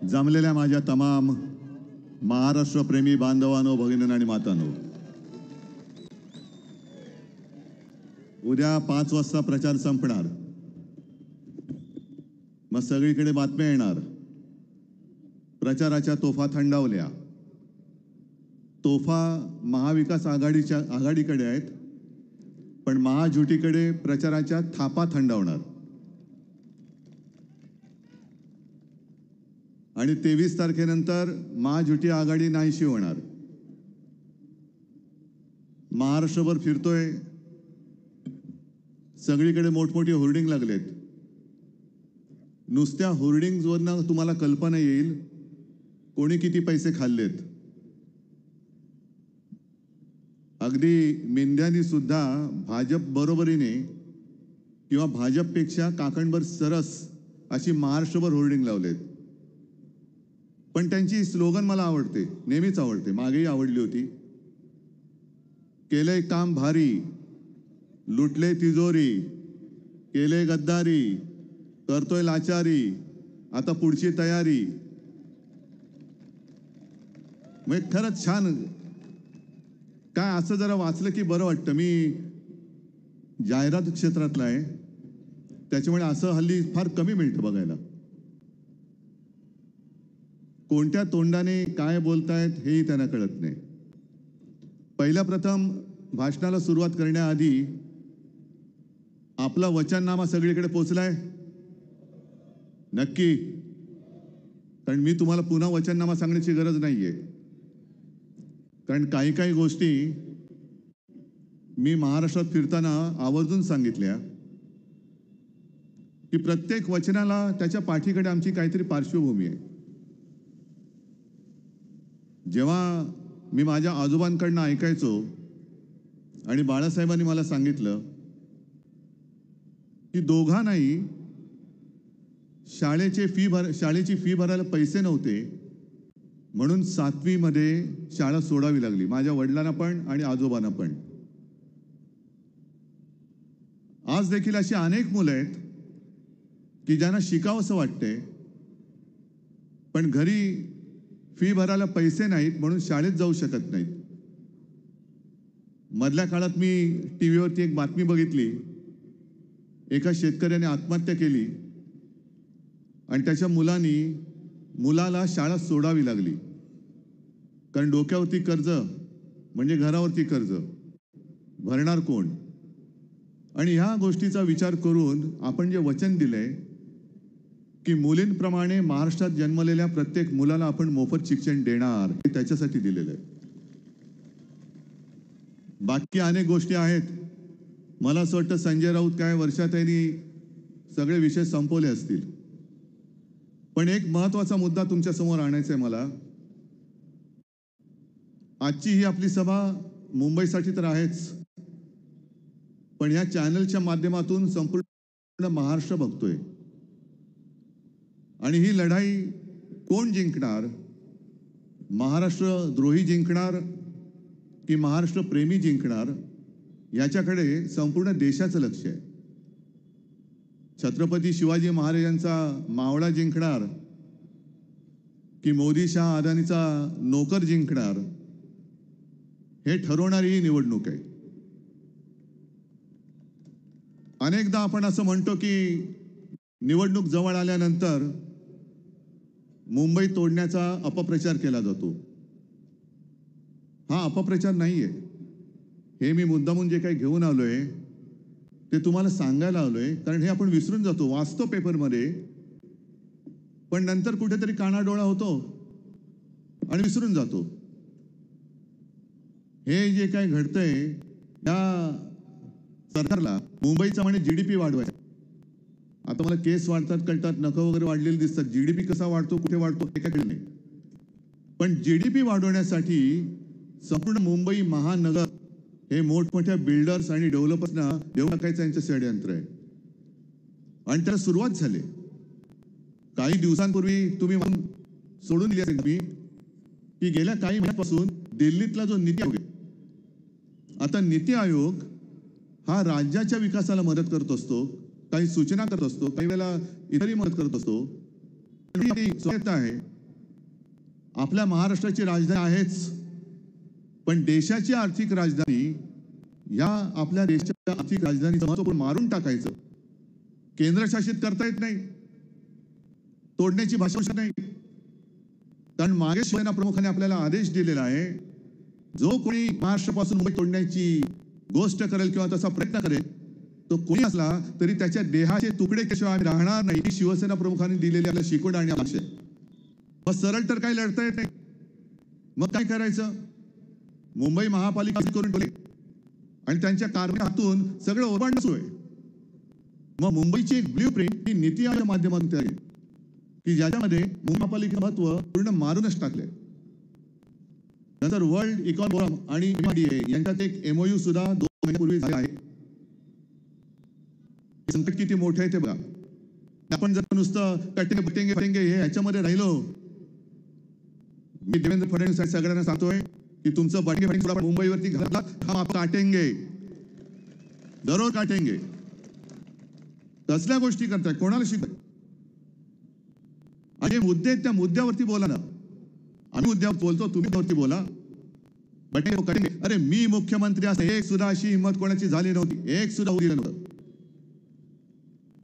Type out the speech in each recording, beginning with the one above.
जमलेल्या माझ्या तमाम महाराष्ट्रप्रेमी बांधवांनो, भगिनींनो आणि मातांनो, उद्या 5 वाजता प्रचार संपणार. मग सगळीकडे बातम्या येणार. प्रचाराच्या तोफा थंडावल्या. तोफा महाविकास आघाडीकडे आहेत, पण महायुतीकडे प्रचाराच्या थापा थंडावणार. आणि 23 तारखेनंतर महायुती आघाडी नाहीशी होणार. महाराष्ट्रभर फिरतोय, सगळीकडे मोठमोठी होर्डिंग लागलेत. नुसत्या होर्डिंग्जवरनं तुम्हाला कल्पना येईल कोणी किती पैसे खाल्लेत. अगदी मेंढ्यांनी सुद्धा भाजप बरोबरीने किंवा भाजपपेक्षा काकणभर सरस अशी महाराष्ट्रभर होर्डिंग लावलेत. पण त्यांची स्लोगन मला आवडते, नेहमीच आवडते, मागेही आवडली होती. केलंय काम भारी, लुटले तिजोरी, केले गद्दारी, करतोय लाचारी, आता पुढची तयारी. मग खरंच छान. काय असं जरा वाचलं की बरं वाटतं. मी जाहिरात क्षेत्रातला आहे, त्याच्यामुळे असं हल्ली फार कमी मिळतं बघायला. कोणत्या तोंडाने काय बोलतायत हेही त्यांना कळत नाही. पहिल्या प्रथम भाषणाला सुरुवात करण्याआधी आपला वचननामा सगळीकडे पोचलाय नक्की? कारण मी तुम्हाला पुन्हा वचननामा सांगण्याची गरज नाहीये. कारण काही काही गोष्टी मी महाराष्ट्रात फिरताना आवर्जून सांगितल्या की प्रत्येक वचनाला त्याच्या पाठीकडे आमची काहीतरी पार्श्वभूमी आहे. जेव्हा मी माझ्या आजोबांकडनं ऐकायचो आणि बाळासाहेबांनी मला सांगितलं की दोघांनाही शाळेची फी भरायला पैसे नव्हते, म्हणून 7वी मध्ये शाळा सोडावी लागली. माझ्या वडिलांना पण आणि आजोबांना पण. आज देखील अशी अनेक मुलं आहेत की ज्यांना शिकावंसं वाटते, पण घरी फी भरायला पैसे नाहीत म्हणून शाळेत जाऊ शकत नाहीत. मधल्या काळात मी टीव्हीवरती एक बातमी बघितली. एका शेतकऱ्याने आत्महत्या केली आणि त्याच्या मुलाला शाळा सोडावी लागली. कारण डोक्यावरती कर्ज म्हणजे घरावरती कर्ज, भरणार कोण? आणि ह्या गोष्टीचा विचार करून आपण जे वचन दिलंय की मुलींप्रमाणे महाराष्ट्रात जन्मलेल्या प्रत्येक मुलाला आपण मोफत शिक्षण देणार, हे त्याच्यासाठी दिलेलं आहे. बाकी अनेक गोष्टी आहेत. मला असं वाटतं संजय राऊत काय वर्षात त्यांनी सगळे विषय संपवले असतील. पण एक महत्वाचा मुद्दा तुमच्या समोर आणायचा आहे मला. आजची ही आपली सभा मुंबईसाठी तर आहेच, पण या चॅनलच्या माध्यमातून संपूर्ण महाराष्ट्र बघतोय. आणि ही लढाई कोण जिंकणार? महाराष्ट्र द्रोही जिंकणार की महाराष्ट्र प्रेमी जिंकणार? याच्याकडे संपूर्ण देशाचं लक्ष आहे. छत्रपती शिवाजी महाराजांचा मावळा जिंकणार की मोदी शाह अदानीचा नोकर जिंकणार, हे ठरवणारी ही निवडणूक आहे. अनेकदा आपण असं म्हणतो की निवडणूक जवळ आल्यानंतर मुंबई तोडण्याचा अपप्रचार केला जातो. हा अपप्रचार नाहीये. हे मी मुद्दामून जे काही घेऊन आलोय ते तुम्हाला सांगायला आलोय. कारण हे आपण विसरून जातो. वाचतो पेपरमध्ये, पण नंतर कुठेतरी कानाडोळा होतो आणि विसरून जातो. हे जे काही घडतंय, या सरकारला मुंबईचा म्हणे जीडीपी वाढवायचा. आता मला केस वाढतात कळतात, नखं वगैरे वाढलेली दिसतात. जीडीपी कसा वाढतो, कुठे वाढतो हे काय नाही. पण जीडीपी वाढवण्यासाठी संपूर्ण मुंबई महानगर हे मोठमोठ्या बिल्डर्स आणि डेव्हलपर्सना देऊ टाकायचं यांचं षडयंत्र आहे. आणि त्याला सुरुवात झाली. काही दिवसांपूर्वी तुम्ही सोडून दिली असेल की गेल्या काही महिन्यापासून दिल्लीतला जो नीती आयोग, आता नीती आयोग हा राज्याच्या विकासाला मदत करत असतो, काही सूचना करत असतो, काही वेळेला इतरही मदत करत असतो. स्वायत्त आहे. आपल्या महाराष्ट्राची राजधानी आहेच, पण देशाची आर्थिक राजधानी, या आपल्या देशाच्या आर्थिक राजधानीचं महत्त्व मारून टाकायचं, केंद्रशासित करता येत नाही, तोडण्याची भाषा नाही. कारण मागे शिवसेना प्रमुखांनी आपल्याला आदेश दिलेला आहे, जो कोणी महाराष्ट्रापासून मुंबई तोडण्याची गोष्ट करेल किंवा तसा प्रयत्न करेल, तो कोणी असला तरी त्याच्या देहाचे तुकडे केल्याशिवाय आम्ही राहणार नाही, ही शिवसेना प्रमुखांनी दिलेली आपल्याला शिकवण आणि आशय. मग सरळ तर काही लढता येत नाही. मग काय करायचं? मुंबई महापालिका करून ठेवली आणि त्यांच्या कारभारातून सगळं ओरबाडणं सुरू आहे. मग मुंबईची एक ब्ल्यूप्रिंट ही नीती आयोगाच्या माध्यमातून तयार आहे की ज्याच्यामध्ये मुंबई महापालिकेचं महत्व पूर्ण मारूनच टाकलंय. नंतर वर्ल्ड इकॉनॉमिक फोरम आणि MIDA यांच्यात एक MOU सुद्धा 2 महिन्यापूर्वी झाला आहे. संकट किती मोठं आहे ते बघा. आपण जर नुसतं कटेंगे हे ह्याच्यामध्ये राहिलो, मी देवेंद्र फडणवीस सगळ्यांना सांगतोय की तुमचं बटके थोडा मुंबईवरती घातला, हम आप काटेंगे, जरूर काटेंगे. कसल्या गोष्टी करताय, कोणाला शिकताय? आणि मुद्दे त्या मुद्द्यावरती बोला ना. आम्ही मुद्द्यावर बोलतो, तुम्ही त्यावरती बोला. बटके काटेंगे. अरे मी मुख्यमंत्री असं एक सुद्धा अशी हिंमत कोणाची झाली नव्हती, एक सुद्धा होऊ दिलं नव्हतं.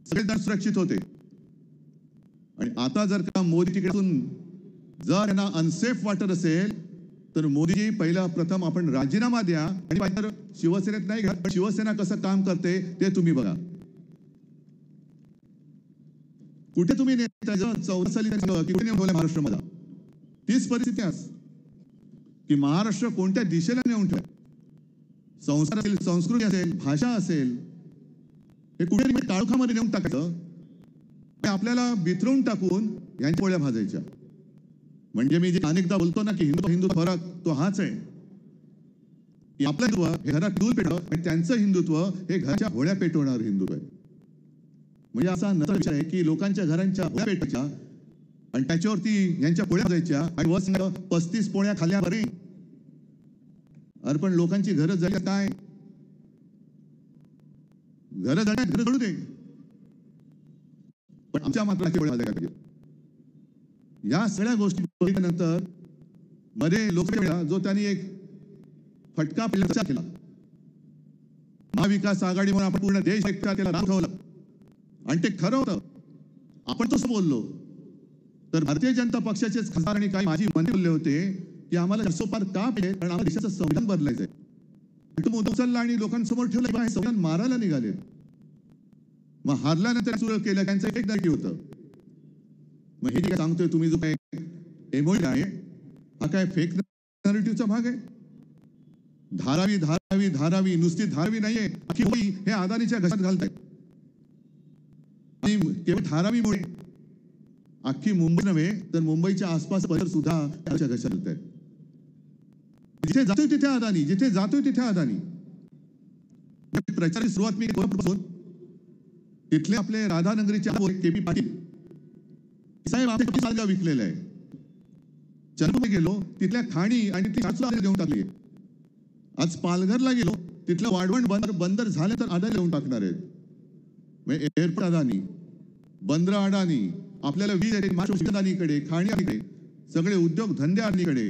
सगळे सुरक्षित होते. आणि आता जर का मोदी तिकडेतून जर यांना अनसेफ वाटत असेल तर मोदीजी पहिला प्रथम आपण राजीनामा द्या आणि पाहिजे शिवसेनेत नाही घ्या, पण शिवसेना कसं काम करते ते तुम्ही बघा. कुठे तुम्ही नेता 14 साली कुठे नेऊन महाराष्ट्रामध्ये तीच परिस्थिती आहे की महाराष्ट्र कोणत्या दिशेला नेऊन ठेव, संस्कार असेल, संस्कृती असेल, भाषा असेल, हे कुठे काळोखामध्ये नेऊन टाकायचं, आपल्याला बिथरून टाकून यांच्या पोळ्या भाजायच्या. म्हणजे मी जे अनेकदा बोलतो ना की हिंदू फरक तो हाच आहे की आपलं हिंदुत्व हे घरात दूध पेटवणं आणि त्यांचं हिंदुत्व हे घराच्या होळ्या पेटवणार हिंदुत्व आहे. म्हणजे असा नंतर विषय आहे की लोकांच्या घरांच्या होळ्या पेटायच्या आणि त्याच्यावरती यांच्या पोळ्या भाजायच्या आणि वर 35 पोळ्या खाल्ल्या बरे. अरे पण लोकांची घरं जळल्या काय, घरं जळू दे, पण आमच्या मात्र पोळ्या भाजायला पाहिजे. या सगळ्या गोष्टी बघितल्यानंतर मध्ये लोकसभेला जो त्यांनी एक फटका प्रचार केला, महाविकास आघाडी म्हणून आपण पूर्ण देश एकटा केला, दाखवलं आणि ते खरं होतं. आपण तसं बोललो तर भारतीय जनता पक्षाचेच खासदार आणि काही माजी मंत्री बोलले होते की आम्हाला 405 का पाहिजे, कारण आम्हाला देशाचं संविधान बदलायचंय. तो मुद्दा उचलला आणि लोकांसमोर ठेवला, संविधान मारायला निघाले. मग हारल्यानंतर सुरू केलं, त्यांचं एक नॅरेटिव्ह होतं. मग हे जे काय सांगतोय तुम्ही, जो काय MOU आहे हा काय फेक नॅरेटिव्हचा भाग आहे? धारावी धारावी धारावी नुसती धारावी नाहीये, अख्खी होळी हे अदानीच्या घशात घालतायत. आणि केवळ धारावीमुळे अख्खी मुंबई नव्हे तर मुंबईच्या आसपास परिसर सुद्धा त्याच्या घशात घालतायत. जिथे जातोय तिथे अदानी, जिथे जातोय तिथे अदानी. प्रचाराची सुरुवात मी कोल्हापूरपासून, तिथले आपले राधानगरीचे KP पाटील साहेब आपल्या विकलेलं आहे. चंद्रपूर गेलो, तिथल्या खाणी आणि तिथली देऊन टाकली. आज पालघरला गेलो, तिथलं वाढवण बंदर झालं तर अदानी देऊन टाकणार आहेत. एअरपोर्ट अदानी, बंदर अदानी, आपल्याला वीज अदानीकडे, खाणी अदानीकडे, सगळे उद्योग धंदे अदानीकडे.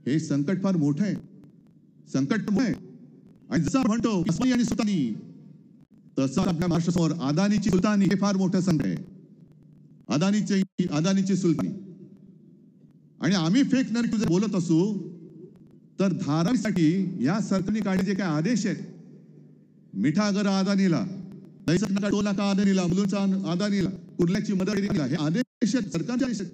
हे संकट फार मोठं आहे, संकट मोठं आहे. आणि जसं म्हणतो आणि सुतानी, तसं आपल्या महाराष्ट्रासमोर अदानीची सुलतानी हे फार मोठं संकट आहे. अदानीची सुलतानी. आणि आम्ही फेक नॅरेटिव्ह जर बोलत असू तर धारावीसाठी या सरकारने काढले जे काही आदेश आहेत, मिठागर अदानीला, टोला का अदानीला, मुलुंडचा अदानीला, कुर्ल्याची मदत, हे आदेश आहेत, सरकारचे आदेश आहेत.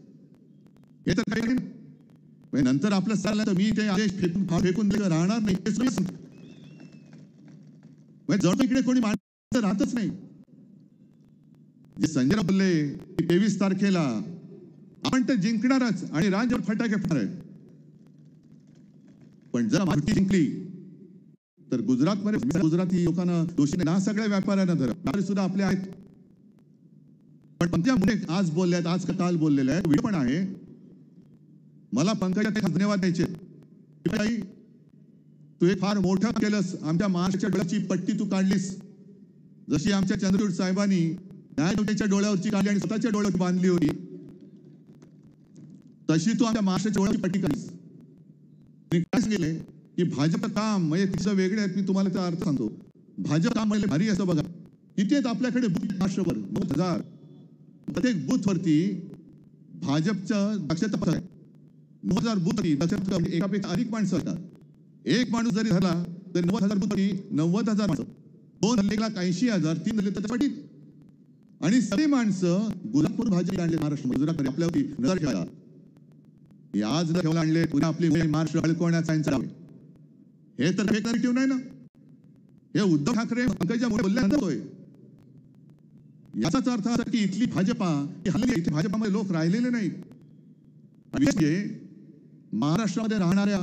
हे तर काही नाही. नंतर आपलं चाललं तर मी ते आदेश फेकून राहणार नाही. जवळ इकडे कोणी माणसं राहतच नाही. जे संजय बोलले की 23 तारखेला आपण ते जिंकणारच आणि राज्यावर फटाके फुटणार आहेत. पण जर माहिती जिंकली तर गुजरातमध्ये गुजराती लोकांना दोषी ना, सगळ्या व्यापाऱ्यांना धरा सुद्धा आपले आहेत. पण पंजाबमध्ये आज बोलले आहेत, आज काल बोललेले आहेत, व्हिडिओ पण आहे. मला पंकजाचे धन्यवाद द्यायचे. तू एक फार मोठं केलंस, आमच्या महाराष्ट्राच्या डोळ्याची पट्टी तू काढलीस, जशी आमच्या चंद्रचूड साहेबांनी न्यायदेवतेच्या डोळ्यावरची काढली आणि स्वतःच्या डोळ्यावर बांधली होती, तशी तू आमच्या महाराष्ट्राची ओळख पट्टी करीस. काय सांगितले की भाजप काम म्हणजे तिचं वेगळे आहेत. मी तुम्हाला त्याचा अर्थ सांगतो. भाजप काम म्हणजे भारी असं बघा. किती आहेत आपल्याकडे महाराष्ट्रभर 9,000. प्रत्येक बूथवरती भाजपचं दक्षता पथक आहे. 9,000 बूथवरती दक्षता एकापेक्षा अधिक माणसं असतात. एक माणूस जरी झाला तर 90,000 बूथवरती 90,000 माणसं. 2,80,000 3 झाले तर पाटील आणि सगळी माणसं गुलाबपूर भाजप आणले महाराष्ट्रामध्ये. गुजरात आपल्यावरती नजर ठेवायला आज जर ठेवला आणले पुन्हा आपली महाराष्ट्र अडकवण्याचा हे तर फेक नॅरेटिव्ह नाही ना. हे उद्धव ठाकरे पंकजामुळे बोलल्यानंतर याचाच अर्थ असा की इथली भाजपा हल्ली इथे भाजपामध्ये लोक राहिलेले नाहीत. महाराष्ट्रामध्ये राहणाऱ्या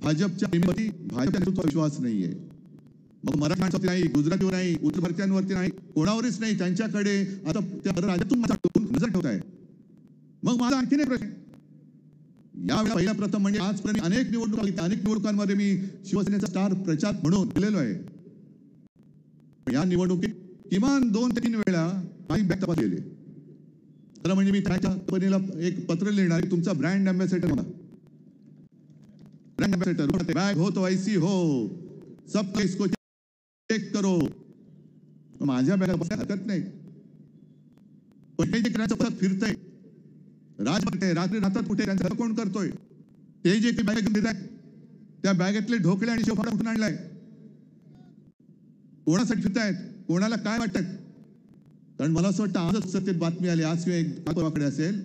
भाजपच्या भाजपच्या नेतृत्वावर विश्वास नाहीये. मग मराठी माणसावरती नाही, गुजरातीवर नाही, उत्तर भारतीयांवरती नाही, कोणावरच नाही. त्यांच्याकडे आता त्या राज्यातून नजर ठेवत आहे. मग माझा आणखीन एक प्रश्न. यावेळेला पहिला प्रथम म्हणजे आजपर्यंत अनेक निवडणुकांमध्ये मी शिवसेनेचा स्टार प्रचार म्हणून गेलेलो आहे. या निवडणुकीत किमान 2 ते 3 वेळा काही बॅग तपास केले. खरं म्हणजे मी त्याच्या कंपनीला एक पत्र लिहिणार, तुमचा ब्रँड अँबॅसेडर मला. ब्रँड अँबॅसेडर बॅग हो तो ऐसी हो सब इसको चेक करो. माझ्या बॅगा हरकत नाही. पण हे जे करायचं परत फिरतंय राजभर रात्री राहतात कुठे त्यांचं कोण करतोय. ते जे काही बॅग घेऊन देतात त्या बॅगेतले ढोकळे आणि शेवफाडा कुठून आणलाय. कोणासाठी फिरतायत, कोणाला काय वाटत. कारण मला असं वाटतं आजच सत्तेत बातमी आली, आज किंवा एक परवाकडे असेल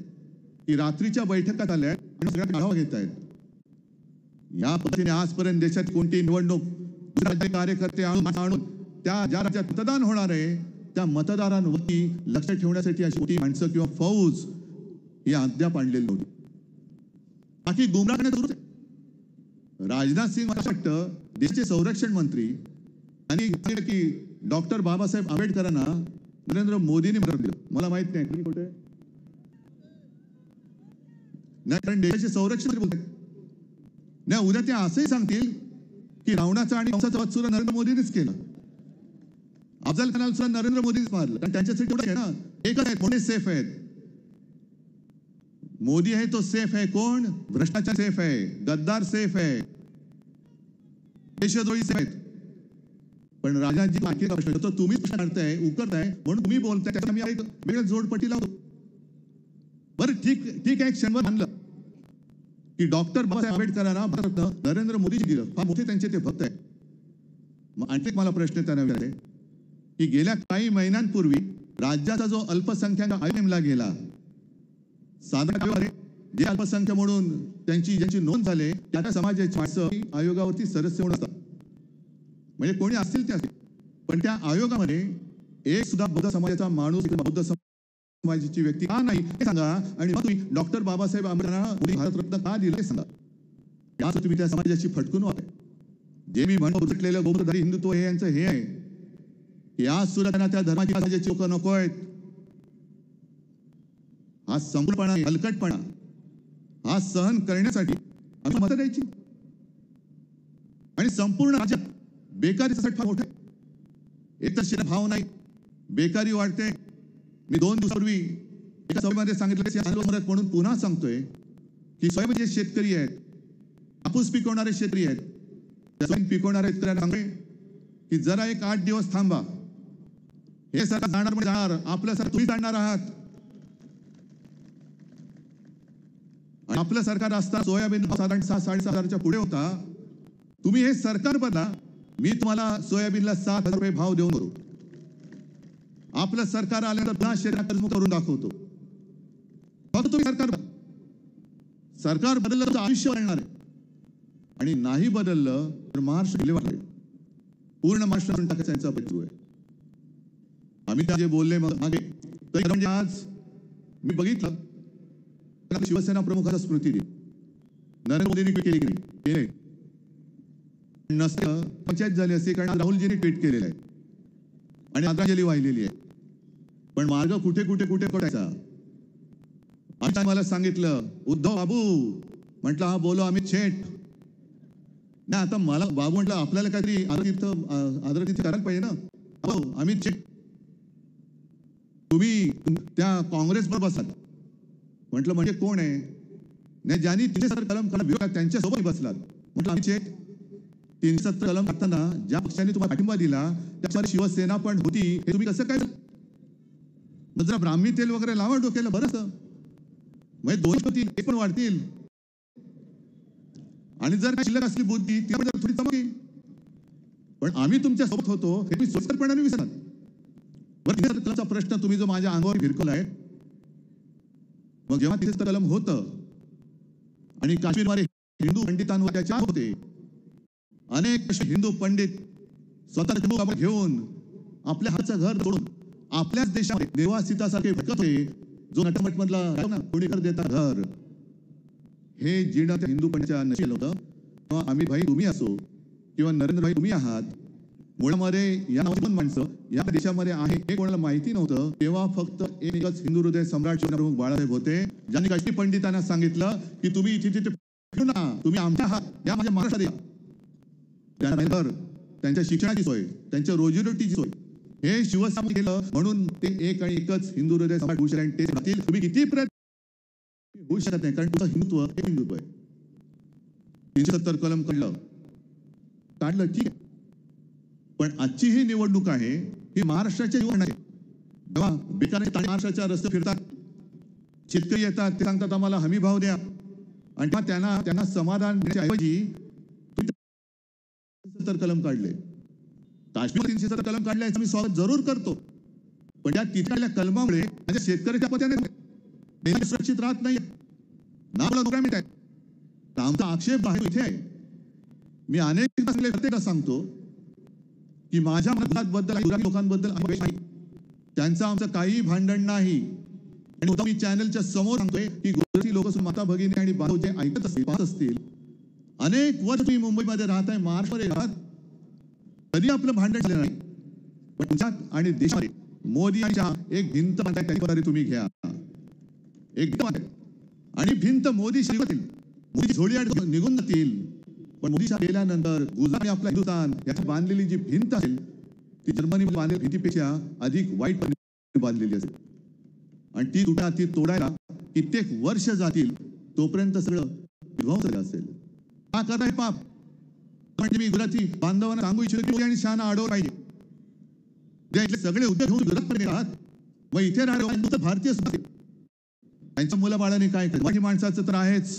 की रात्रीच्या बैठकात आल्या आणि सगळ्या आढावा घेत आहेत. या पद्धतीने आजपर्यंत देशात कोणती निवडणूक कार्यकर्ते आणून त्या ज्या राज्यात मतदान होणार आहे त्या मतदारांवरती लक्ष ठेवण्यासाठी अशी मोठी माणसं किंवा फौज ही अद्याप आणलेली नव्हती. बाकी गुमराह करण्यात राजनाथ सिंह मला वाटतं देशाचे संरक्षण मंत्री आणि की डॉक्टर बाबासाहेब आंबेडकरांना नरेंद्र मोदींनी मदत दिलं. मला माहित नाही कुठे नाही, कारण देशाचे संरक्षण मंत्री बोलतात नाही. उद्या ते असंही सांगतील की रावणाचा आणि कंसाचा वध सुद्धा नरेंद्र मोदींनीच केला. अफजल खानाला सुद्धा नरेंद्र मोदीच मारलं. कारण त्यांच्यासाठी एवढं आहे ना, एकच आहेत कोणी सेफ आहेत. मोदी आहे तो सेफ आहे. कोण? भ्रष्टाचार सेफ आहे, गद्दार सेफ आहे, देशद्रोही सेफ आहेत. पण राजाजी बाकी प्रश्न तो तुम्ही प्रश्न काढताय, उकरताय म्हणून तुम्ही बोलताय, त्याचा मी एक वेगळं जोडपट्टी लावतो. बरं ठीक आहे. एक क्षणभर मानलं की डॉक्टर बाबासाहेब आंबेडकरांना भारतरत्न नरेंद्र मोदीजी दिलं, फार मोठे त्यांचे ते भक्त आहेत. मग आणखी मला प्रश्न त्यांना विचारले की गेल्या काही महिन्यांपूर्वी राज्याचा जो अल्पसंख्याक आयोग नेमला गेला, साधारण जे अल्पसंख्याक म्हणून ज्यांची नोंद झाली त्या समाजाची माणसं आयोगावरती सदस्य म्हणून असतात. म्हणजे कोणी असतील ते असतील, पण त्या आयोगामध्ये एक सुद्धा बौद्ध समाजाचा माणूस बौद्ध समाजाची व्यक्ती का नाही हे सांगा. आणि मग तुम्ही डॉक्टर बाबासाहेब आंबेडकरांना भारतरत्न का दिलं हे सांगा. याच तुम्ही त्या समाजाची फटकून वाटते. जे मी म्हणलेलं बौद्धधारी हिंदुत्व हे यांचं हे आहे की आज सुद्धा त्यांना त्या धर्माची समाजाची लोक नको आहेत. हा संपूर्णपणा, हलकटपणा हा सहन करण्यासाठी आम्ही मतं द्यायची. आणि संपूर्ण राज्यात बेकारीचा फार मोठा आहे. एक तर शेत भाव नाही, बेकारी वाढते. मी 2 दिवसापूर्वी एका सभेमध्ये सांगितलं म्हणून पुन्हा सांगतोय की सोयाबीन जे शेतकरी आहेत, कापूस पिकवणारे शेतकरी आहेत, त्या सोयाबीन पिकवणाऱ्या शेतकऱ्यांना सांगते की जरा एक 8 दिवस थांबा. हे सरकार जाणार म्हणजे जाणार, आपलं सरकार तुम्ही जाणार आहात. आणि आपलं सरकार असता सोयाबीन साधारण 6-6.5 पुढे होता. तुम्ही हे सरकार बदला, मी तुम्हाला सोयाबीनला 7,000 रुपये भाव देऊन करू. आपलं सरकार आल्यानंतर पुन्हा शेतकऱ्यांना कर्जमुक्त करून दाखवतो. फक्त तुम्ही सरकार बदललं तर आयुष्य बदलणार आहे. आणि नाही बदललं तर महाराष्ट्र विल्हेवाट पूर्ण महाराष्ट्र टाकायचा यांचा प्रयत्न आहे. आम्ही जे बोलले मागे म्हणजे आज मी बघितलं शिवसेना प्रमुखाचा स्मृती दिन नरेंद्र मोदींनी ट्विट केली की नाही नसतं पंचायत झाली असते, कारण राहुलजींनी ट्विट केलेलं आहे आणि आदरांजली वाहिलेली आहे. पण मार्ग कुठे पडायचा. आता मला सांगितलं उद्धव बाबू, म्हटलं हा बोलो आम्ही शेठ नाही. आता मला बाबू म्हटलं आपल्याला काहीतरी आदरातिथ्य करायला पाहिजे ना. हो आम्ही शेठ, तुम्ही त्या काँग्रेस बरोबर बसाल, म्हटलं म्हणजे कोण आहे? नाही, ज्यांनी 370 कलम विरोधात त्यांच्यासोबत बसलात. म्हटलं आम्ही चेक 370 कलम करताना ज्या पक्षाने तुम्हाला पाठिंबा दिला त्याच्यावर शिवसेना पण होती, हे तुम्ही कसं काय? जरा ब्राह्मी तेल वगैरे लावा डोक्याला, बरंच म्हणजे 2 होतील, ते पण वाढतील. आणि जर शिल्लक असली बुद्धी त्याबद्दल थोडी चमकेल. पण आम्ही तुमच्या सोबत होतो हे तुम्ही सोयीस्करपणाने विसरलात. बरं, 370 कलमचा प्रश्न तुम्ही जो माझ्या अंगावर भिरकवलाय, मग जेव्हा 370 कलम होतं आणि काश्मीरमध्ये हिंदू पंडितांवर त्याच्या होते, अनेक हिंदू पंडित स्वतः घेऊन आपल्या हातचं घर सोडून आपल्याच देशामध्ये देवासितासारखे भटकत होते. जो नटमट मधला कोणी घर देता घर, हे जीर्ण त्या हिंदू पंडितांच्या नशीब होतं. तेव्हा आम्ही भाई तुम्ही असो किंवा नरेंद्र भाई तुम्ही आहात, मुळामध्ये या नावाची पण माणसं या देशामध्ये आहे हे कोणाला माहिती नव्हतं. तेव्हा फक्त एकच हिंदू हृदय सम्राट शिवप्रमुख बाळासाहेब होते, ज्यांनी काश्मीर पंडितांना सांगितलं की तुम्ही इथे तिथे फिरू नका, तुम्ही आमच्या आहात, या माझ्या महाराष्ट्रात या. त्यानंतर त्यांच्या शिक्षणाची सोय, त्यांच्या रोजीरोटीची सोय हे शिवसेना केलं. म्हणून ते एक आणि एकच हिंदू हृदय सम्राट होऊ शकले. ते राहतील. तुम्ही किती प्रयत्न होऊ शकत नाही, कारण तुझं हिंदुत्व हे हिंदुत्व आहे. 370 कलम काढलं ठीक आहे, पण आजची ही निवडणूक आहे ही महाराष्ट्राच्या निवडणूक आहे. तेव्हा बेकार महाराष्ट्राच्या रस्ते फिरतात, शेतकरी येतात, ते सांगतात आम्हाला हमी भाव द्या, आणि त्यांना समाधान देण्याच्या ऐवजी 370 कलम काढले. काश्मीर 370 कलम काढले याचं मी स्वागत जरूर करतो, पण या तिथल्या कलमामुळे माझ्या शेतकऱ्याच्या पत्याने सुरक्षित राहत नाही ना, मला नोकऱ्या मिळत आहेत. आमचा आक्षेप आहे इथे आहे. मी अनेक प्रत्येकाला सांगतो की माझ्या मताबद्दल लोकांबद्दल त्यांचं आमचं काही भांडण नाही. आणि मी चॅनलच्या समोर सांगतोय की गुजराती लोक माता भगिनी आणि बांधव जे ऐकत असतील पाहत असतील, अनेक वर्ष तुम्ही मुंबईमध्ये राहताय, महाराष्ट्रामध्ये राहत, कधी आपलं भांडण झालं नाही. पण तुमच्यात आणि देशामध्ये मोदी आणि एक भिंत बांधायची तुम्ही घ्या, एक भिंत आणि भिंत मोदी मोदी झोळी निघून जातील. पण मोदी गेल्यानंतर गुजरात आपला हिंदुस्थान याची बांधलेली जी भिंत असेल ती जर्मनीमध्ये बांधलेल्या भिंतीपेक्षा अधिक वाईट बांधलेली असेल, आणि ती तोडायला कित्येक वर्ष जातील. तोपर्यंत सगळं विध्वंस असेल. हा करता हे पाप. म्हणजे मी गुजराती बांधवांना सांगू इच्छितो की आणि शहाणा अडवलं पाहिजे. इथले सगळे उद्योग घेऊन गुजरातमध्ये राहत, मग इथे राहणार भारतीय सुद्धा त्यांच्या मुलं बाळाने काय केलं. मराठी माणसाचं तर आहेच,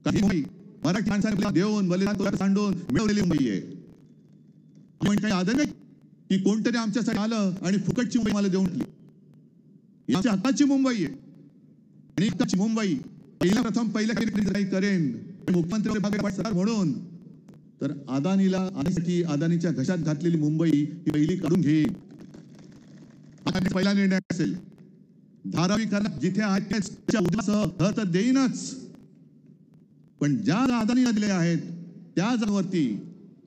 काही मराठी माणसाने देऊन बलिदान सांडून मिळवलेली मुंबई आहे. पण काही आदर नाही की कोणतरी आमच्यासाठी आलं आणि फुकटची मुंबई मला देऊन टाकली. आमच्या हक्काची मुंबई आहे, आणि हक्काची मुंबई पहिल्या काही करेन मुख्यमंत्री सरकार म्हणून, तर अदानीसाठी अदानीच्या घशात घातलेली मुंबई ही पहिली काढून घेईल. पहिला निर्णय असेल. धारावी करण्यात जिथे उद्यासह तर देईनच, पण ज्या अदानीला दिले आहेत त्या जागांवरती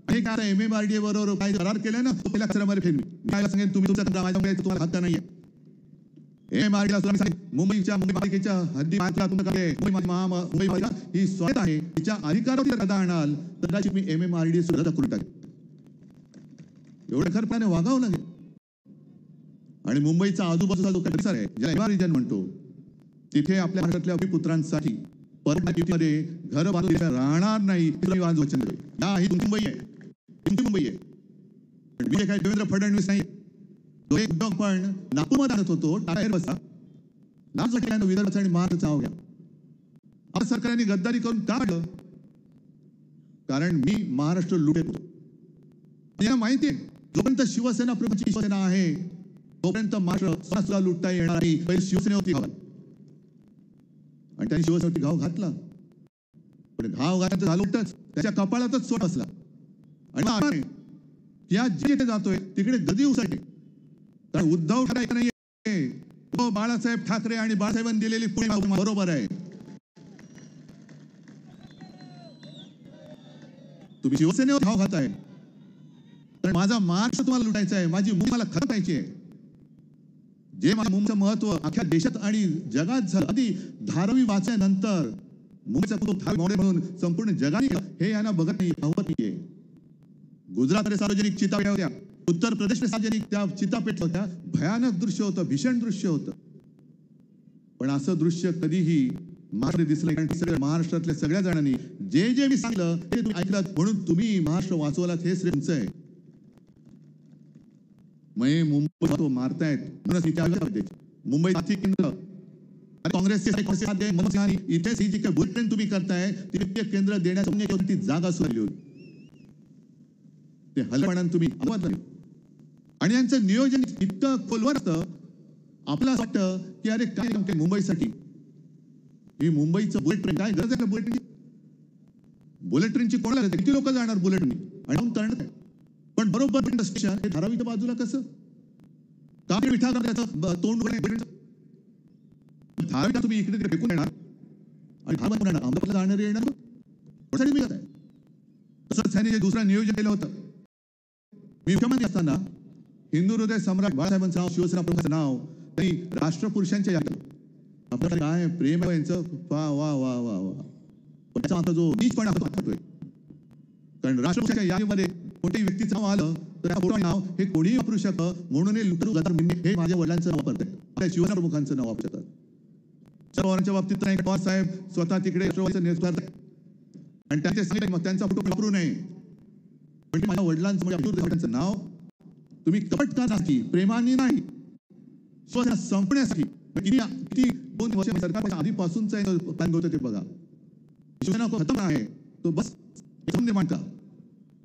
MMRDA बरोबर काय करार केले ना, पहिल्या करारामध्ये फेरवी. काय सांगेन तुम्ही तुमचा माझ्या तुम्हाला हक्क नाहीये. MMRDA मुंबई पालिकेच्या हद्दी मुंबई पालिका ही स्वायत्त आहे, तिच्या अधिकारावर कायदा आणाल तर कदाचित मी MMRDA सुद्धा करून टाकेल. एवढं खरपणाने वागावं लागेल. आणि मुंबईचा आजूबाजूचा जो परिसर आहे ज्याला रिजन म्हणतो, तिथे आपल्या महाराष्ट्रातल्या पुत्रांसाठी परमध्ये घर बांधून राहणार नाही. वचन देतो. ही तुमची मुंबई आहे, तुमची मुंबई आहे. पण काय देवेंद्र फडणवीस नाही. तो एक उद्योग पण नागपूरमध्ये आणत होतो, टाटा एअरबसचा लाच केल्यानं विदर्भाचा आणि महाराष्ट्राचा नाव घ्या. आपल्या सरकारने गद्दारी करून का काढलं? कारण मी महाराष्ट्र लुटेत होतो. यांना माहिती आहे जोपर्यंत शिवसेना प्रमुखची शिवसेना आहे तोपर्यंत महाराष्ट्र सुद्धा लुटता येणार नाही. पहिले शिवसेनेवरती घाव, आणि त्यांनी शिवसेनेवरती घाव घातला, पण घाव घातला झालं उठच त्याच्या कपाळातच सोट असला. आणि या जिथे जातोय तिकडे गदी उसळते. कारण उद्धव ठाकरे नाहीये, तो बाळासाहेब ठाकरे आणि बाळासाहेबांनी दिलेली पुणे बरोबर आहे. तुम्ही शिवसेनेवर घाव घाताय, कारण माझा महाराष्ट्र तुम्हाला लुटायचा आहे, माझी मुंबई मला खरतायची आहे. जे माझ्या मुंबईचं महत्व अख्ख्या देशात आणि जगात झालं. आधी धारावी वाचल्यानंतर मुंबईचा म्हणून संपूर्ण जगाने हे यांना बघत नाही, पाहत नाहीये. गुजरातमध्ये सार्वजनिक चितापेट्या होत्या, उत्तर प्रदेशमध्ये सार्वजनिक त्या चितापेट्या होत्या. भयानक दृश्य होतं, भीषण दृश्य होतं. पण असं दृश्य कधीही महाराष्ट्र दिसलं, कारण सगळ्या महाराष्ट्रातल्या सगळ्या जणांनी जे जे मी सांगितलं ते तुम्ही ऐकलं, म्हणून तुम्ही महाराष्ट्र वाचवलात, हे श्रेय तुमचं आहे. मुंबई तो मारतायत म्हणून मुंबई आर्थिक केंद्र काँग्रेसचे इथेच ही जी काही बुलेटिन तुम्ही करताय ती वित्तीय केंद्र देण्याची जागा सुरली होती. ते हलपणाने तुम्ही आणि यांचं नियोजन इतकं खोलवर असतं, आपलं असं वाटतं की अरे काय मुंबईसाठी ही मुंबईचं बुलेट ट्रेन, काय गरज आहे बुलेट ट्रेनची? कोणाला किती लोक जाणार बुलेट ट्रेन आणि करणार? पण बरोबर स्टेशन हे धारावीच्या बाजूला कसं का विठा तोंड धारावीला तुम्ही इकडे तिकडे फेकून येणार आणि धारावी येणार, अमरावतीला जाणारे येणार. तसंच त्याने जे दुसरं नियोजन केलं होतं, मी मुख्यमंत्री असताना हिंदू हृदय सम्राट बाळासाहेबांचं नाव, शिवसेना प्रमुखाचं नाव त्यांनी राष्ट्रपुरुषांच्या यादीत, आपल्याला काय प्रेम आहे यांचं, वा वा वा वा वा. पण त्याचा आता जो नीचपणा होतोय, कारण राष्ट्रपुरुषांच्या यादीमध्ये कोणत्याही व्यक्तीचं नाव आलं तर त्या फोटो नाव हे कोणीही वापरू शकतं, म्हणून हे माझ्या वडिलांचं नाव वापरतात, आपल्या शिवसेना प्रमुखांचं नाव वापरतात. शरद पवारांच्या बाबतीत नाही, पवार साहेब स्वतः तिकडे राष्ट्रवादीचं नेतृत्व आणि त्यांचे सांगितलं मग त्यांचा फोटो वापरू नये, म्हणजे माझ्या वडिलांचं म्हणजे नाव तुम्ही कपट करण्यासाठी, प्रेमाने नाही, शिवसेना संपण्यासाठी किती 2 वर्ष सरकार आधीपासूनचा प्लॅन होतं ते बघा. शिवसेना खतम आहे तो बस निर्माण का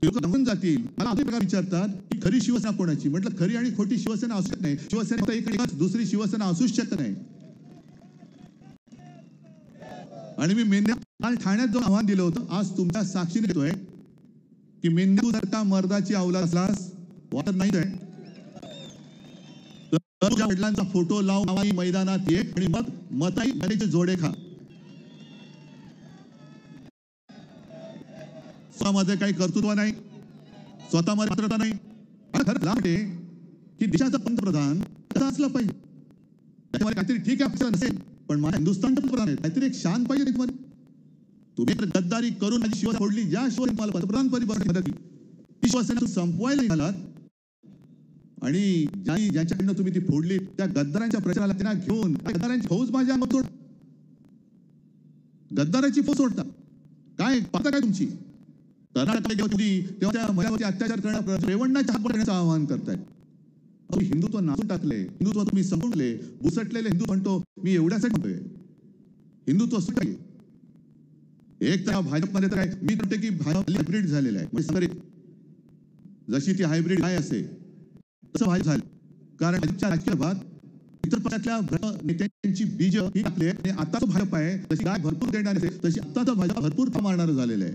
लोक दमून जातील. मला अजून प्रकार विचारतात की खरी शिवसेना कोणाची? म्हटलं खरी आणि खोटी शिवसेना असू शकत नाही. शिवसेना एकच दुसरी शिवसेना असूच शकत नाही. आणि मी काल ठाण्यात जो आव्हान दिलं होतं, आज तुमच्या साक्षीने देतोय की मेंदू जर का मर्दाची अवलाद असलास वाटत नाही तर तुझ्या वडिलांचा फोटो लावून मैदानात ये आणि मग मताई गणेचे जोडे खा. स्वतःमध्ये काही कर्तृत्व नाही, स्वतःमध्ये पात्रता नाही. खरं वाटते की देशाचा पंतप्रधान कसा असला पाहिजे, त्याच्यामध्ये काहीतरी ठीक आहे नसेल, पण माझ्या हिंदुस्थानचा पंतप्रधान आहे, काहीतरी एक शान पाहिजे त्याच्यामध्ये. तुम्ही गद्दारी करून माझी शिवसेना फोडली, ज्या शिवसेना मला पंतप्रधान पदी मदत केली ती शिवसेना संपवायला निघालात, आणि ज्यांच्याकडनं तुम्ही ती फोडली त्या गद्दारांच्या प्रचाराला त्यांना घेऊन गद्दारांची फौज माझ्या अंगात सोड, गद्दाराची फौज सोडता. काय पाहता काय तुमची? कर्नाटक तेव्हा त्या महिलावरती अत्याचार करण्याचं रेवण्णाच्या हात करण्याचं आवाहन करतायत. हिंदुत्व नाचून टाकले, हिंदुत्व तुम्ही संपवले. बुसटलेले हिंदू म्हणतो मी एवढ्यासाठी म्हणतोय हिंदुत्व सुटले. एक तर भाजपमध्ये तर मी म्हणते की भाजप हायब्रिड झालेला आहे, म्हणजे जशी ती हायब्रिड काय असे तसं भाजप झालं. कारण भाजपच्या राजकीय भागात इतर पक्षातल्या नेत्यांची बीज ही टाकली आणि आता तो भाजप आहे तशी काय भरपूर देणार असेल तशी आता तो भाजप भरपूर मारणार झालेलं आहे.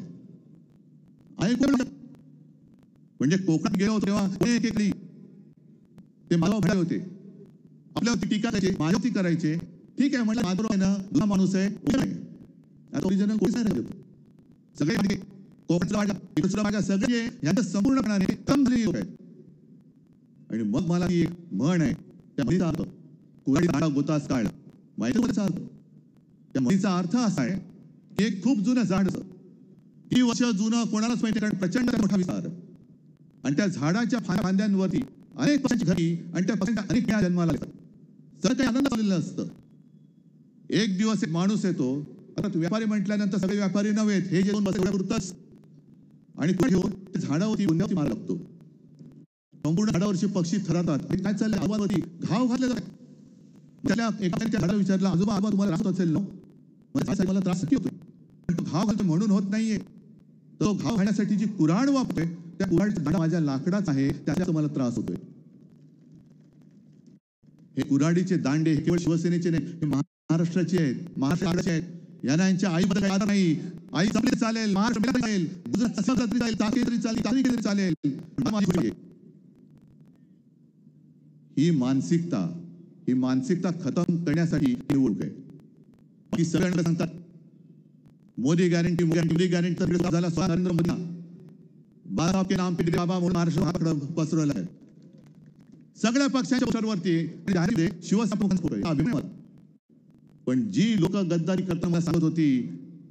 म्हणजे कोकणात गेलो तेव्हा ते माधव भडे होते, आपल्यावरती टीका करायचे, मायावती करायचे. ठीक आहे म्हटलं, माधव आहे ना, जुना माणूस आहे, आता ओरिजिनल कोणीच नाही राहिलं. सगळे कोकणचा सगळे यांचं संपूर्णपणाने कम झालेली लोक आहेत. आणि मग मला ती एक म्हण आहे, त्या म्हणीचा अर्थ कुराडी झाडा गोतास काढ, माहिती अर्थ त्या म्हणीचा अर्थ असा आहे की एक खूप जुनं झाड असं 30 वर्ष जुनं कोणालाच माहिती, कारण प्रचंड मोठा विस्तार, आणि त्या झाडाच्या फांद्यांवरती अनेक पक्ष्यांची घरी आणि त्या पक्ष्यांच्या अनेक पिढ्या जन्माला येतात. सगळं काही आनंद झालेलं असतं. एक दिवस एक माणूस येतो, आता व्यापारी म्हटल्यानंतर सगळे व्यापारी नव्हे, हे जे 2 बस एवढ्यापुरतच, आणि घेऊन झाडावरती गुंड्यावरती मारा लागतो. संपूर्ण झाडावरची पक्षी थरतात. काय चाललंय? आजूबाजूवरती घाव घातले जातात. त्याला एका झाडाला विचारलं, आजोबा तुम्हाला त्रास होत असेल ना? मला त्रास किती होतो? पण तो घाव घालतो म्हणून होत नाहीये, तो घाव घालण्यासाठी जी कुऱ्हाड वापरतोय त्या कुऱ्हाडचा दांडा माझ्या लाकडाच आहे, त्याचा तुम्हाला त्रास होतोय. हे कुऱ्हाडीचे दांडे केवळ शिवसेनेचे नाही, हे महाराष्ट्राचे आहेत, महाराष्ट्राचे आहेत. यांना यांच्या आईबद्दल काय नाही. आई जमली चालेल, महाराष्ट्र चालेल, गुजरात चालेल, टाके तरी चालेल, तारी तरी चालेल. ही मानसिकता खतम करण्यासाठी निवडणूक आहे. बाकी सगळ्यांना सांगतात मोदी गॅरंटी तर झाला. नरेंद्र मोदी बाबा के नाम पे बाबा म्हणून महाराष्ट्र पसरवला आहे. सगळ्या पक्षांच्या पोस्टरवरती शिवसेना अभिमान. पण जी लोक गद्दारी करताना सांगत होती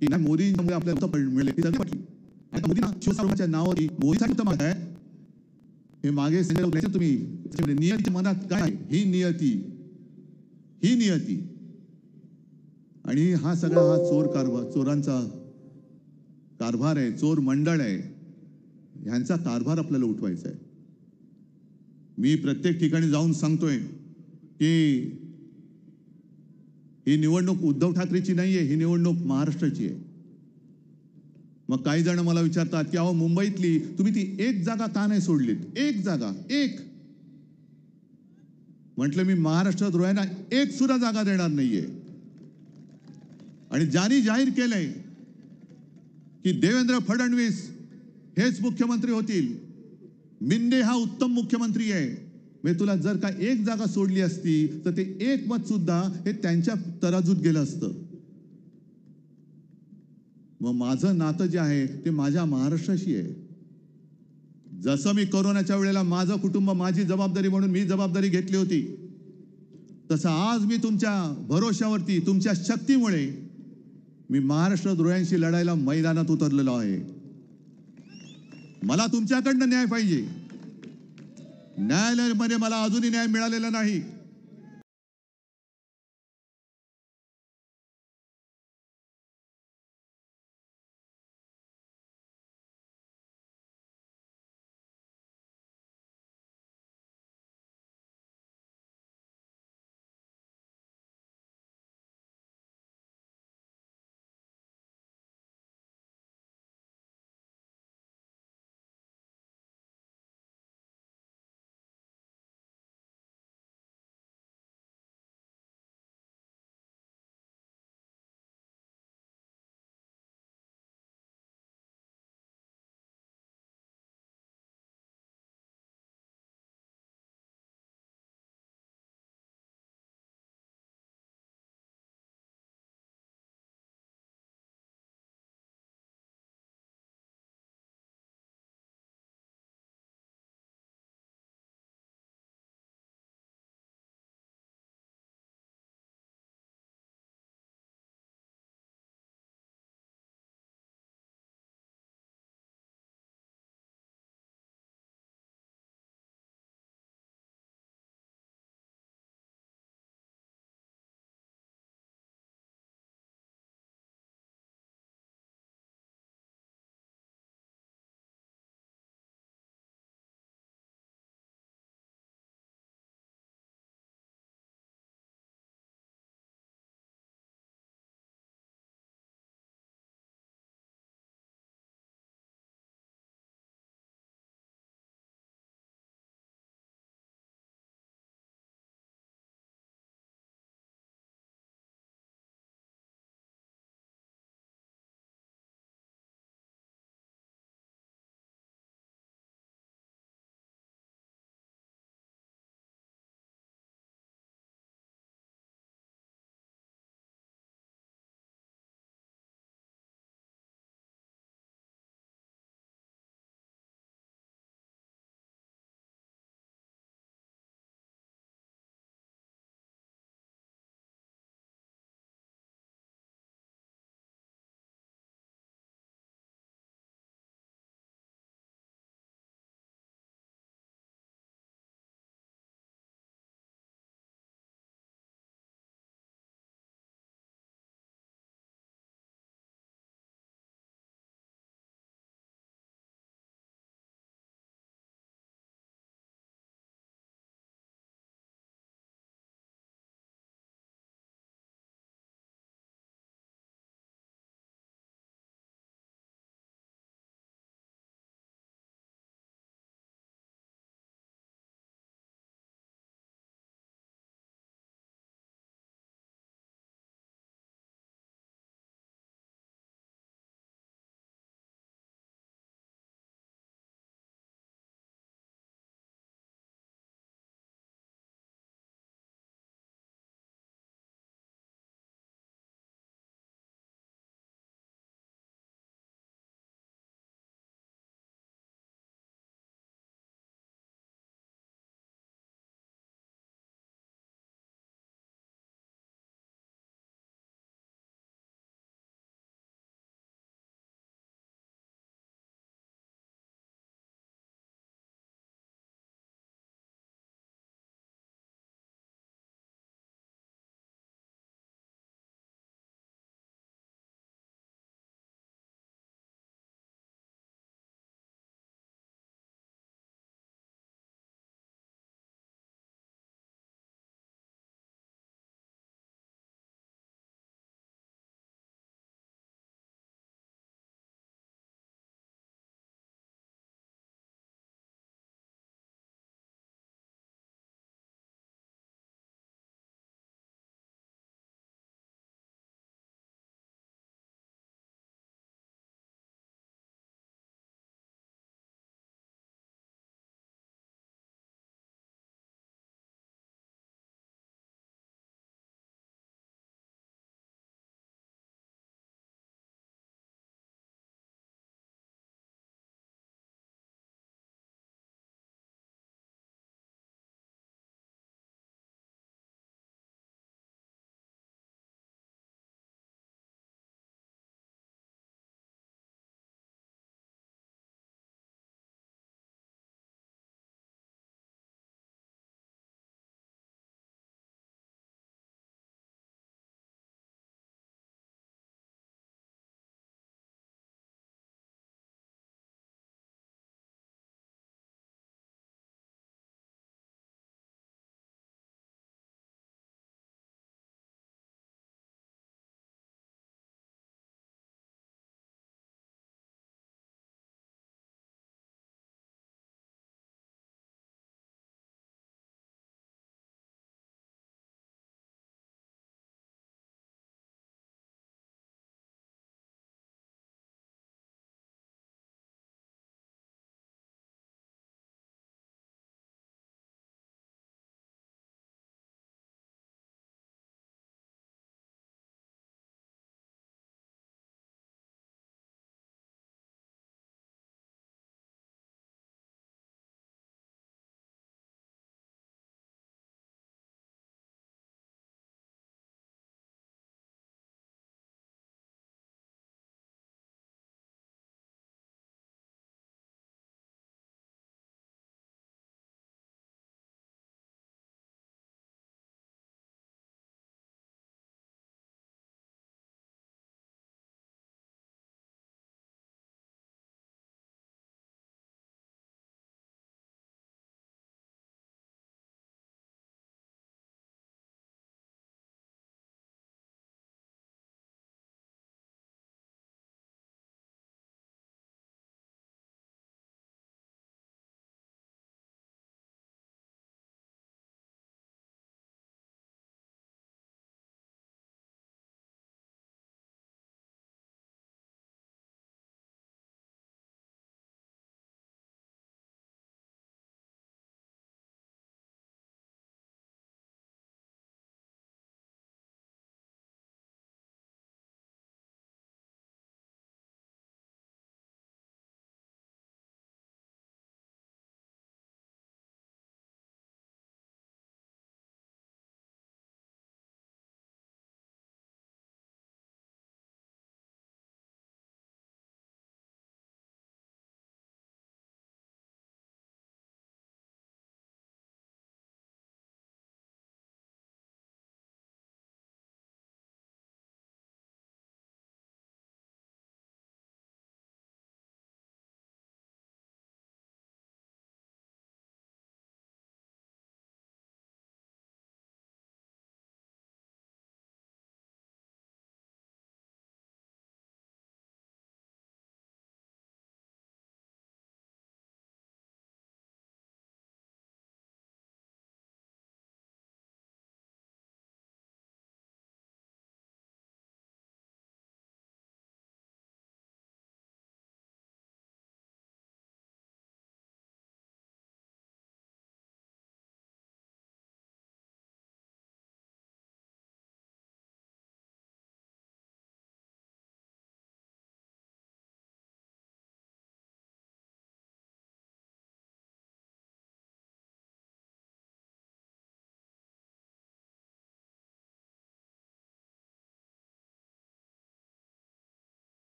की नाही मोदींमुळे आपल्याला मिळेल, ती सगळी पटली. आता मोदींना शिवसेनेच्या नावावरती मोदीसाठी उत्तम आहे. हे मागे तुम्ही नियतीच्या मनात काय? ही नियती आणि हा सगळा हा चोरांचा कारभार आहे, चोर मंडळ आहे. ह्यांचा कारभार आपल्याला उठवायचा आहे. मी प्रत्येक ठिकाणी जाऊन सांगतोय की ही निवडणूक उद्धव ठाकरेची नाहीये, ही निवडणूक महाराष्ट्राची आहे. मग काही जण मला विचारतात की अहो मुंबईतली तुम्ही ती एक जागा का नाही सोडलीत? एक जागा, एक. म्हटलं मी महाराष्ट्रद्रोह्यांना एक सुद्धा जागा देणार नाहीये. आणि ज्यांनी जाहीर केलंय की देवेंद्र फडणवीस हेच मुख्यमंत्री होतील, मिंदे हा उत्तम मुख्यमंत्री आहे, मी तुला जर का एक जागा सोडली असती तर ते एक मत सुद्धा हे त्यांच्या तराजूत गेलं असतं. मग माझं नातं जे आहे ते माझ्या महाराष्ट्राशी आहे. जसं मी कोरोनाच्या वेळेला माझं कुटुंब माझी जबाबदारी म्हणून मी जबाबदारी घेतली होती, तसं आज मी तुमच्या भरोशावरती तुमच्या शक्तीमुळे मी महाराष्ट्रद्रोह्यांशी लढायला मैदानात उतरलेलो आहे. मला तुमच्याकडनं न्याय पाहिजे. न्यायालयामध्ये मला अजूनही न्याय मिळालेला नाही.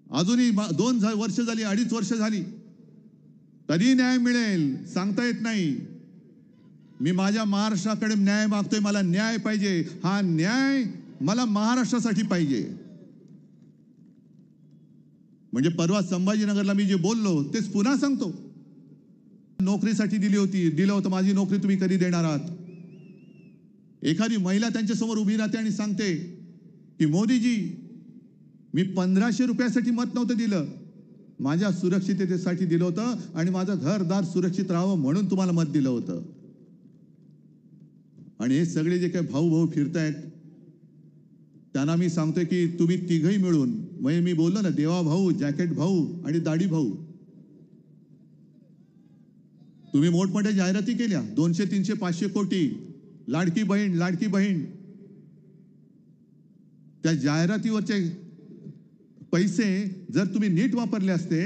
अजूनही 2 वर्ष झाली, 2.5 वर्ष झाली, कधी न्याय मिळेल सांगता येत नाही. मी माझ्या महाराष्ट्राकडे न्याय मागतोय. मला न्याय पाहिजे. हा न्याय मला महाराष्ट्रासाठी पाहिजे. म्हणजे परवा संभाजीनगरला मी जे बोललो तेच पुन्हा सांगतो. नोकरीसाठी दिलं होतं. माझी नोकरी तुम्ही कधी देणार आहात? एखादी महिला त्यांच्या समोर उभी राहते आणि सांगते की मोदीजी, मी 1500 रुपयासाठी मत नव्हतं दिलं, माझ्या सुरक्षिततेसाठी दिलं होतं आणि माझं घरदार सुरक्षित राहावं म्हणून तुम्हाला मत दिलं होतं. आणि हे सगळे जे काही भाऊ फिरतायत त्यांना मी सांगतोय की तुम्ही तिघही मिळून, म्हणजे मी बोललो ना, देवा भाऊ, जॅकेट भाऊ आणि दाढी भाऊ, तुम्ही मोठमोठ्या जाहिराती केल्या, 200, 300, 500 कोटी, लाडकी बहीण, लाडकी बहीण. त्या जाहिरातीवरचे पैसे जर तुम्ही नीट वापरले असते,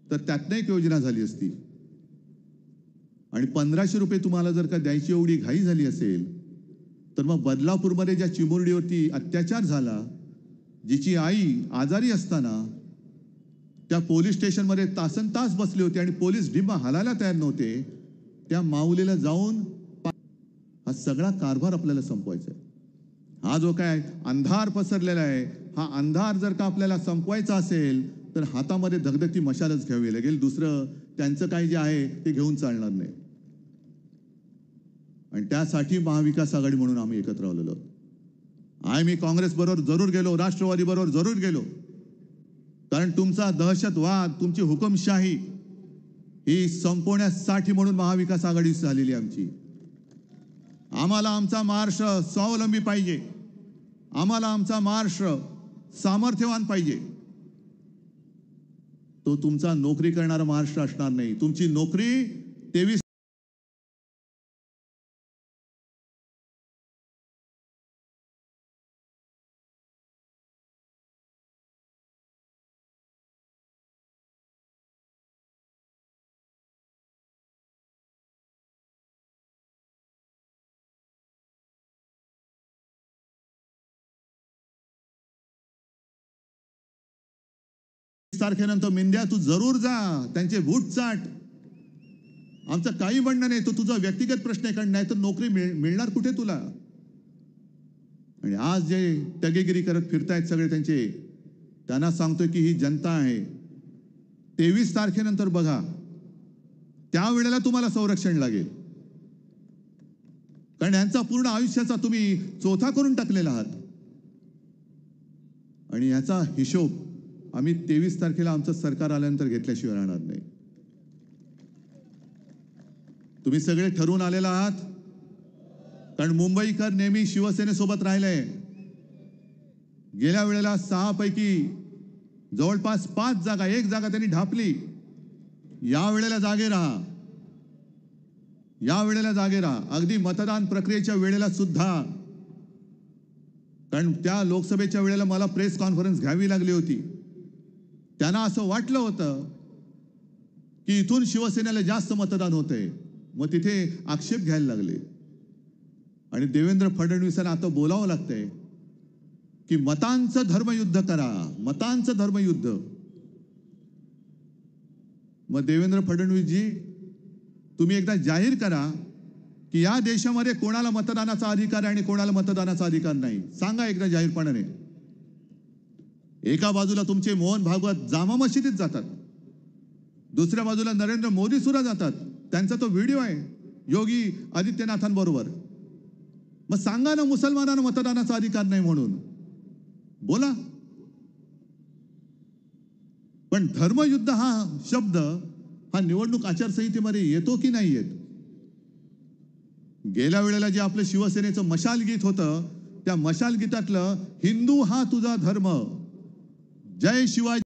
तर त्यातनं एक योजना झाली असती. आणि 1500 रुपये तुम्हाला जर का द्यायची एवढी घाई झाली असेल, तर मग बदलापूरमध्ये ज्या चिमुरडीवरती अत्याचार झाला, जिची आई आजारी असताना त्या पोलीस स्टेशनमध्ये तासनतास बसले होते आणि पोलीस डिंबा हलायला तयार नव्हते, त्या माऊलीला जाऊन हा सगळा कारभार आपल्याला संपवायचा आहे. हा जो काय अंधार पसरलेला आहे, हा अंधार जर का आपल्याला संपवायचा असेल तर हातामध्ये धगधगती मशालच घ्यावी लागेल. दुसरं त्यांचं काही जे आहे ते घेऊन चालणार नाही. आणि त्यासाठी महाविकास आघाडी म्हणून आम्ही एकत्र आलेलो. मी काँग्रेस बरोबर जरूर गेलो, राष्ट्रवादी बरोबर जरूर गेलो, कारण तुमचा दहशतवाद, तुमची हुकुमशाही ही संपवण्यासाठी म्हणून महाविकास आघाडी झालेली आमची. आम्हाला आमचा महाराष्ट्र स्वावलंबी पाहिजे. आम्हाला आमचा महाराष्ट्र सामर्थ्यवान पाहिजे. तो तुमचा नोकरी करणारा महाराष्ट्र असणार नाही. तुमची नोकरी 23 तारखेनंतर मेंढ्या तू जरूर जा, त्यांचे बूट चाट. आमचं काही म्हणणं नाही, तो तुझा व्यक्तिगत प्रश्न आहे, कारण नाही तर नोकरी मिळणार कुठे तुला. आणि आज जे टगेगिरी करत फिरतायत सगळे त्यांचे, त्यांना सांगतोय की ही जनता आहे. 23 तारखेनंतर बघा, त्यावेळेला तुम्हाला संरक्षण लागेल, कारण यांचा पूर्ण आयुष्याचा तुम्ही चोथा करून टाकलेला आहात. आणि याचा हिशोब आम्ही 23 तारखेला आमचं सरकार आल्यानंतर घेतल्याशिवाय राहणार नाही. तुम्ही सगळे ठरवून आलेला आहात, कारण मुंबईकर नेहमी शिवसेनेसोबत राहिले. गेल्या वेळेला 6 पैकी जवळपास 5 जागा, 1 जागा त्यांनी ढापली. या वेळेला जागे राहा, या वेळेला जागे राहा. अगदी मतदान प्रक्रियेच्या वेळेला सुद्धा, कारण त्या लोकसभेच्या वेळेला मला प्रेस कॉन्फरन्स घ्यावी लागली होती. त्यांना असं वाटलं होतं की इथून शिवसेनेला जास्त मतदान होतंय, मग तिथे आक्षेप घ्यायला लागले. आणि देवेंद्र फडणवीसांना आता बोलावं लागतंय की मतांचं धर्मयुद्ध करा, मतांचं धर्मयुद्ध. मग देवेंद्र फडणवीसजी, तुम्ही एकदा जाहीर करा की या देशामध्ये कोणाला मतदानाचा अधिकार आहे आणि कोणाला मतदानाचा अधिकार नाही. सांगा एकदा जाहीरपणाने. एका बाजूला तुमचे मोहन भागवत जामा मशिदीत जातात, दुसऱ्या बाजूला नरेंद्र मोदी सुद्धा जातात. त्यांचा तो व्हिडिओ आहे योगी आदित्यनाथांबरोबर. मग सांगा ना मुसलमानांना मतदानाचा अधिकार नाही म्हणून, बोला. पण धर्मयुद्ध हा शब्द हा निवडणूक आचारसंहितेमध्ये येतो की नाही येत? गेल्या वेळेला जे आपलं शिवसेनेचं मशाल गीत होतं, त्या मशाल गीतातलं हिंदू हा तुझा धर्म, जय शिवाजी.